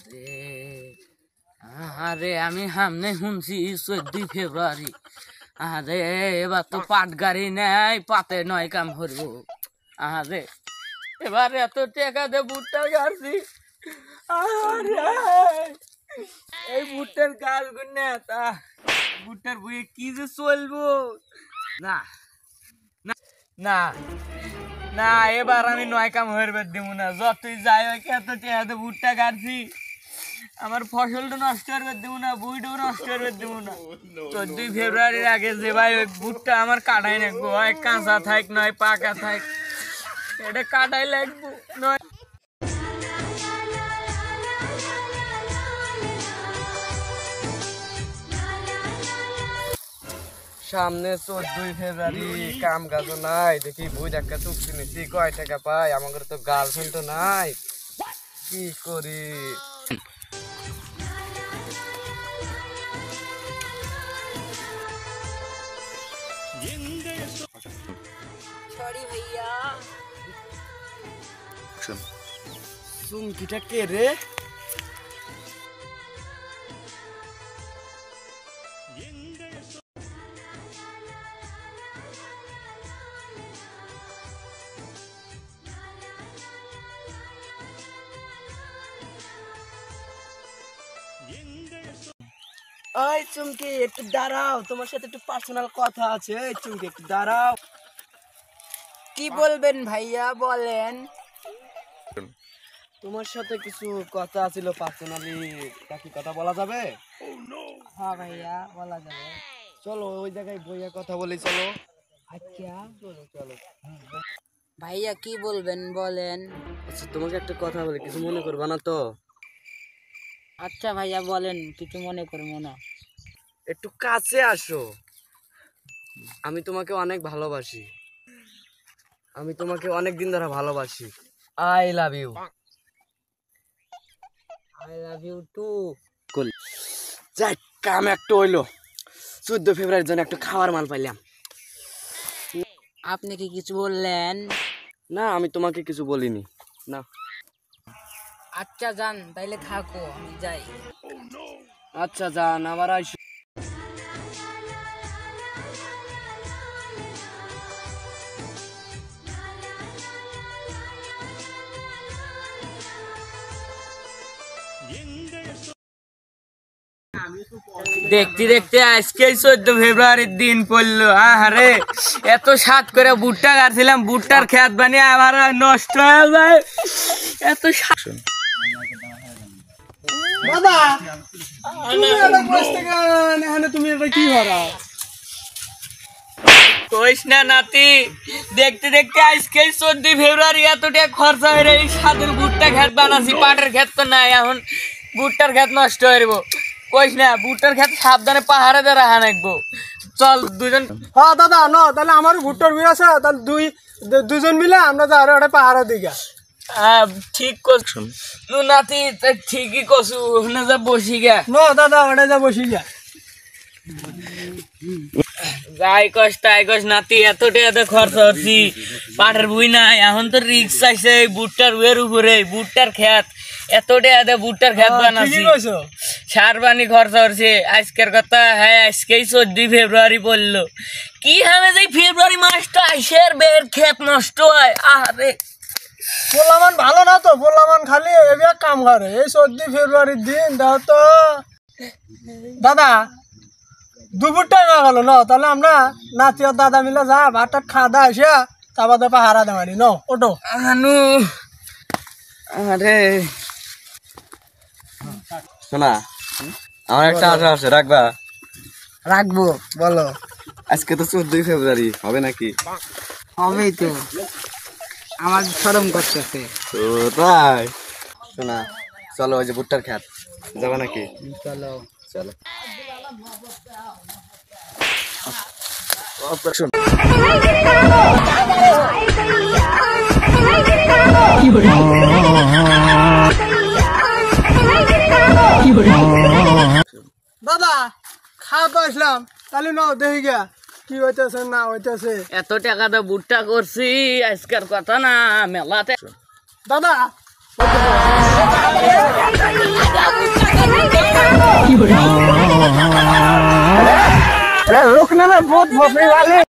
আরে আরে আমি সামনে শুনছি 14 ফেব্রুয়ারি। আরে এবার তো পাট গাড়ি নেই, পাতে নয় কাম করবো। আরে এবার এত টাকা দিয়ে ভুট্টা গাড়ছি। এই ভুট্টার গাছ গুনে তা ভুট্টার বইয়ে কি যে চলবো। না না না, এবার আমি নয় কাম হইবে দেবো না। যতই যাই হোক এত টাকা দিয়ে ভুট্টা গাড়ছি, আমার ফসলটা নষ্ট করবে দেবো না, বইটাও নষ্ট করবে দেবো না। 14 ফেব্রুয়ারির আগে যে ভাই ওই ভুট্টা আমার কাটাই লাগবো, হয় কাঁচা থাক নয় পাকা থাক, এটা কাটাই লাগবো নয়। সামনে 14 ফেব্রুয়ারি, কাম কাজ নাই, দেখি বই দেখা চুক্তি নিচ্ছি, কয় টাকা পাই? আমাদের তো গার্লফ্রেন্ড তো নাই, কি করি? সরি ভাইয়া। চুমকিটা কে রে? ওই চুমকি একটু দাঁড়াও, তোমার সাথে একটু পার্সোনাল কথা আছে। এই চুমকি একটু দাঁড়াও। কি বলবেন ভাইয়া, বলেন। তোমার সাথে কিছু কথা ছিল পার্সোনালি, তা কি কথা বলা যাবে? হ্যাঁ ভাইয়া বলা যাবে। চলো ওই জায়গায় বইয়া কথা বলি, চলো। আচ্ছা চলো চলো। ভাইয়া কি বলবেন বলেন। আচ্ছা তোমাকে একটা কথা বলি, কিছু মনে করবা না তো? আচ্ছা ভাইয়া বলেন, কিছু মনে করবো না। একটু কাছে আসো। আমি তোমাকে অনেক ভালোবাসি, আমি তোমাকে অনেক দিন ধরে ভালোবাসি। I love you. I love you too. যাই কাম একটু হইলো, 14 ফেব্রুয়ারির জন্য একটু খাওয়ার মাল পাইলাম। আপনি কি কিছু বললেন? না আমি তোমাকে কিছু বলিনি না। আচ্ছা যান, তাইলে থাকো, আমি যাই। আচ্ছা যান, আবার আইসো। দেখতে দেখতে আজকে 14 ফেব্রুয়ারির দিন পড়লো। আরে এত সাত করে ভুট্টা গাড়ছিলাম, ভুট্টার খেত বানিয়ে আমার নষ্ট হয়ে যায়। এত দাদা তুমি এটা কি করা? কইস না নাতি, দেখতে দেখতে আজকে 14 ফেব্রুয়ারি এতটা খরচা হয়ে এই সাদের ভুট্টা খেত বানাচ্ছি। পাটের ক্ষেত তো নাই, এখন ভুট্টার ক্ষেত নষ্ট হয়ে যাবো। কইস না, ভুট্টার ক্ষেত সাবধানে পাহাড়ে দিয়ে রাখা রাখবো। চল দুজন। হ্যাঁ দাদা ন, তাহলে আমার ভুট্টার বিল আছে, তাহলে দুজন মিলে আমরা যাই ওটা পাহাড়ের দিকে। ঠিক করছু নাতি, ঠিকই করছু। ওখানে যা বসি গে। ন দাদা ওটা যা বসি গে। যাই কস তাই কস নাতি, এতটা এত খরচ হচ্ছি, পাটের বই নাই, এখন তো রিক্স আছে ভুট্টার বইয়ের উপরে। ভুট্টার খেত এতটা এত ভুট্টার খেত বানাচ্ছি, সার পানি খরচা হচ্ছে। আজকের কথা, হ্যাঁ আজকেই 14 ফেব্রুয়ারি পড়লো। কি হবে যে ফেব্রুয়ারি মাসটা আইসের বের ক্ষেত নষ্ট হয়। আরে পোলামান ভালো না তো, পোলামান খালি এবার কাম করে। এই 14 ফেব্রুয়ারির দিন দাও তো দাদা, দুপুর টাইম হয়ে গেল ন, তাহলে আমরা নাতি আর দাদা মিলে যা ভাত টাত খাওয়া দাওয়া এসে তারপর তো পাহারা দেওয়ানি ন, ওটো। আনু আরে শোনা, আমার একটা আশা আছে, রাখবা? রাখবো, বলো। আজকে তো 14 ফেব্রুয়ারি, হবে নাকি? হবেই তো, আমার শরম করতেছে। তো তাই শোনা, চলো ওই যে ভুট্টার খেত যাবা নাকি? চলো চলো। দাদা খাওয়া তো আসলাম, তাহলে নাও দেখি গা কি হইতেছে না হইতেছে। এত টাকা তো ভুট্টা করছি, আজকের কথা না, মেলাতে। দাদা रुकने में बहुत भोपड़ी वाले